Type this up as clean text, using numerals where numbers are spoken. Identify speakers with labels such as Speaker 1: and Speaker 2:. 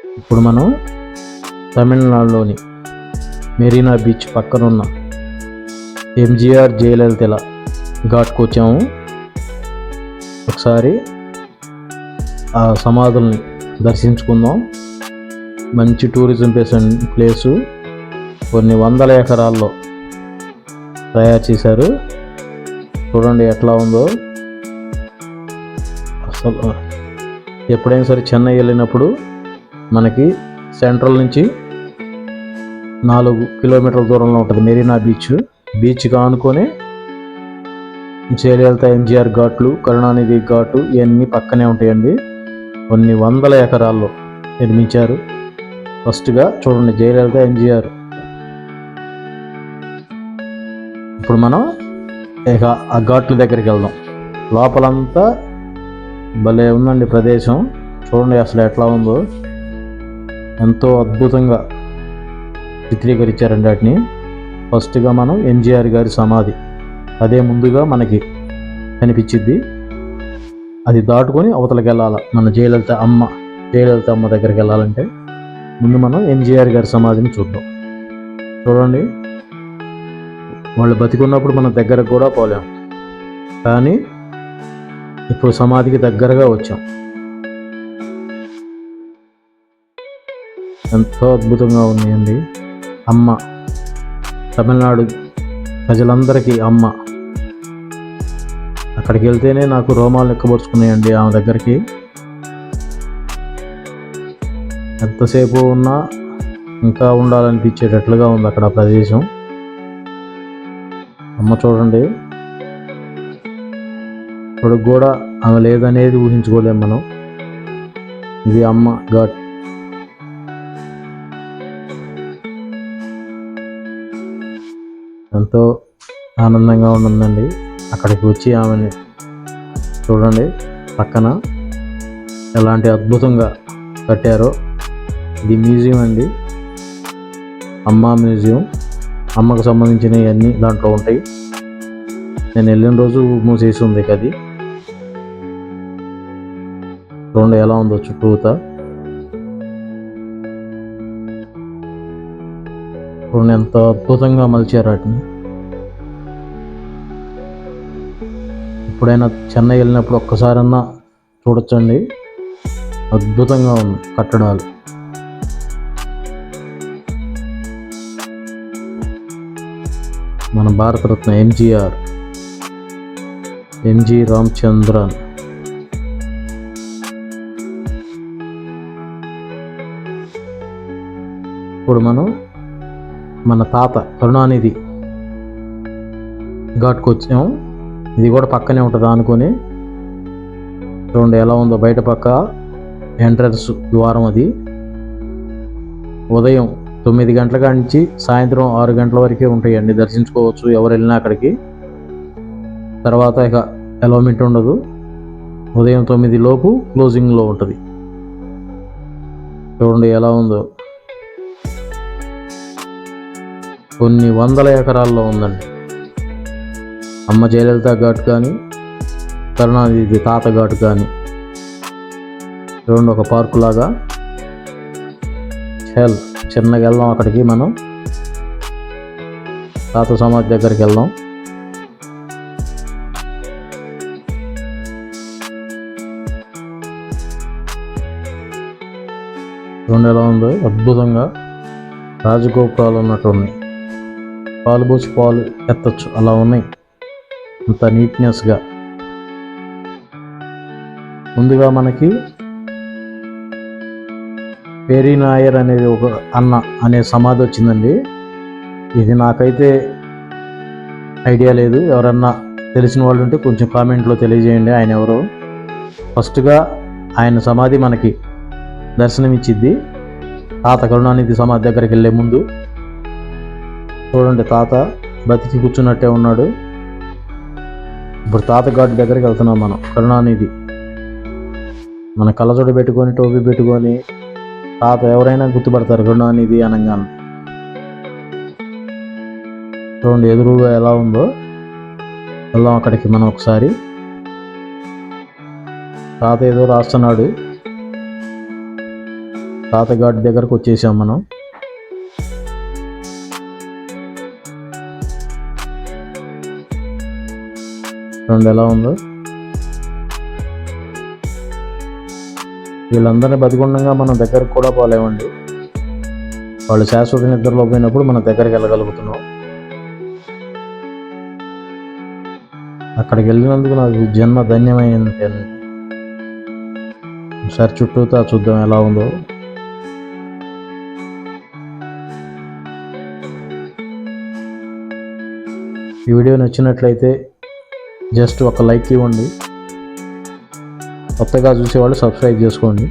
Speaker 1: ఇప్పుడు మనం తమిళనాడులోని మెరీనా బీచ్ పక్కనున్న ఎంజీఆర్ జయలలితల ఘాట్కు వచ్చాము. ఒకసారి ఆ సమాధుల్ని దర్శించుకుందాం. మంచి టూరిజం ప్లేసు. కొన్ని వందల ఎకరాల్లో తయారు చేశారు. చూడండి ఎట్లా ఉందో. అసలు ఎప్పుడైనా సరే చెన్నై వెళ్ళినప్పుడు మనకి సెంట్రల్ నుంచి 4 కిలోమీటర్ల దూరంలో ఉంటుంది మెరీనా బీచ్. బీచ్కి ఆనుకొని జయలలిత ఎంజీఆర్ ఘాట్లు, కరుణానిధి ఘాటు ఇవన్నీ పక్కనే ఉంటాయండి. కొన్ని వందల ఎకరాల్లో నిర్మించారు. ఫస్ట్గా చూడండి జయలలిత ఎంజీఆర్. ఇప్పుడు మనం ఇక ఆ ఘాట్ల దగ్గరికి వెళ్దాం. లోపలంతా భలే ఉందండి ప్రదేశం. చూడండి అసలు ఎట్లా ఉందో. ఎంతో అద్భుతంగా చిత్రీకరించారండి వాటిని. ఫస్ట్గా మనం ఎంజీఆర్ గారి సమాధి అదే ముందుగా మనకి కనిపించింది. అది దాటుకొని అవతలకి వెళ్ళాలి. మన జయలలిత అమ్మ దగ్గరికి వెళ్ళాలంటే ముందు మనం ఎంజీఆర్ గారి సమాధిని చూద్దాం. చూడండి, వాళ్ళు బతికున్నప్పుడు మనం దగ్గరకు కూడా పోలేం, కానీ ఇప్పుడు సమాధికి దగ్గరగా వచ్చాం. ఎంతో అద్భుతంగా ఉన్నాయండి. అమ్మ, తమిళనాడు ప్రజలందరికీ అమ్మ. అక్కడికి వెళ్తేనే నాకు రోమాలు ఎక్కబరుచుకున్నాయండి ఆమె దగ్గరికి. ఎంతసేపు ఉన్నా ఇంకా ఉండాలనిపించేటట్లుగా ఉంది అక్కడ ప్రదేశం. అమ్మ చూడండి, ఇప్పుడు కూడా ఆమె లేదనేది ఊహించుకోలేం మనం. ఇది అమ్మ ఘాట్. ఎంతో ఆనందంగా ఉంటుందండి అక్కడికి వచ్చి ఆమెని చూడండి. పక్కన ఎలాంటి అద్భుతంగా కట్టారో. ఇది మ్యూజియం అండి, అమ్మ మ్యూజియం. అమ్మకు సంబంధించినవి అన్నీ దాంట్లో ఉంటాయి. నేను వెళ్ళిన రోజు మూసేసి ఉంది అది. చూడండి ఎలా ఉందో చుట్టూతా. చూడండి ఎంత అద్భుతంగా మలిచారు వాటిని. ఎప్పుడైనా చెన్నై వెళ్ళినప్పుడు ఒక్కసారన్నా చూడొచ్చండి. అద్భుతంగా ఉంది కట్టడాలు. మన భారతరత్న ఎంజి రామచంద్రన్. ఇప్పుడు మనం మన తాత కరుణానిధి ఘాట్కు వచ్చాము. ఇది కూడా పక్కనే ఉంటుంది అనుకొని. చూడండి ఎలా ఉందో. బయట పక్క ఎంట్రన్స్ ద్వారం అది. ఉదయం 9 గంటల కాడి నుంచి సాయంత్రం 6 గంటల వరకే ఉంటాయండి. దర్శించుకోవచ్చు ఎవరు వెళ్ళినా అక్కడికి. తర్వాత ఇక అలౌమెంట్ ఉండదు. ఉదయం 9 లోపు క్లోజింగ్లో ఉంటుంది. చూడండి ఎలా ఉందో. కొన్ని వందల ఎకరాల్లో ఉందండి. అమ్మ జయలలిత ఘాట్ కానీ, కరుణానిధి తాత ఘాట్ కానీ. చూడండి ఒక పార్కు లాగా. చిన్నగా వెళ్దాం అక్కడికి. మనం తాత సమాధి దగ్గరికి వెళ్దాం. చూడండి ఎలా ఉందో అద్భుతంగా. రాజగోపురాలు ఉన్నట్టు ఉన్నాయి. పాలు పోసి పాలు ఎత్తచ్చు అలా ఉన్నాయి. అంత నీట్నెస్గా. ముందుగా మనకి పేరీ నాయర్ అనేది ఒక అన్న అనే సమాధి వచ్చిందండి. ఇది నాకైతే ఐడియా లేదు. ఎవరన్నా తెలిసిన వాళ్ళు ఉంటే కొంచెం కామెంట్లో తెలియజేయండి ఆయన ఎవరో. ఫస్ట్గా ఆయన సమాధి మనకి దర్శనమిచ్చిద్ది తాత కరుణానిధి సమాధి దగ్గరికి వెళ్ళే ముందు. చూడండి తాత బతికి కూర్చున్నట్టే ఉన్నాడు. ఇప్పుడు తాత ఘాట్ దగ్గరికి వెళ్తున్నాం మనం. కరుణానిధి మన కళ్ళజోడు పెట్టుకొని టోపీ పెట్టుకొని తాత ఎవరైనా గుర్తుపడతారు కరుణానిధి అనగానే. చూడండి ఎదురుగా ఎలా ఉందో. వెళ్దాం అక్కడికి మనం ఒకసారి. తాత ఏదో రాస్తున్నాడు. తాతగాడి దగ్గరకు వచ్చేసాం మనం. చూడండి ఎలా ఉందో. వీళ్ళందరినీ బతికుండగా మనం దగ్గరకు కూడా పోలేమండి. వాళ్ళు శాశ్వత నిద్రలో పోయినప్పుడు మన దగ్గరికి వెళ్ళగలుగుతున్నాం. అక్కడికి వెళ్ళినందుకు నాకు జన్మ ధన్యమైంది. ఒకసారి చుట్టూతా చూద్దాం ఎలా ఉందో. ఈ వీడియో నచ్చినట్లయితే జస్ట్ ఒక లైక్ ఇవ్వండి. కొత్తగా చూసేవాళ్ళు సబ్స్క్రైబ్ చేసుకోండి.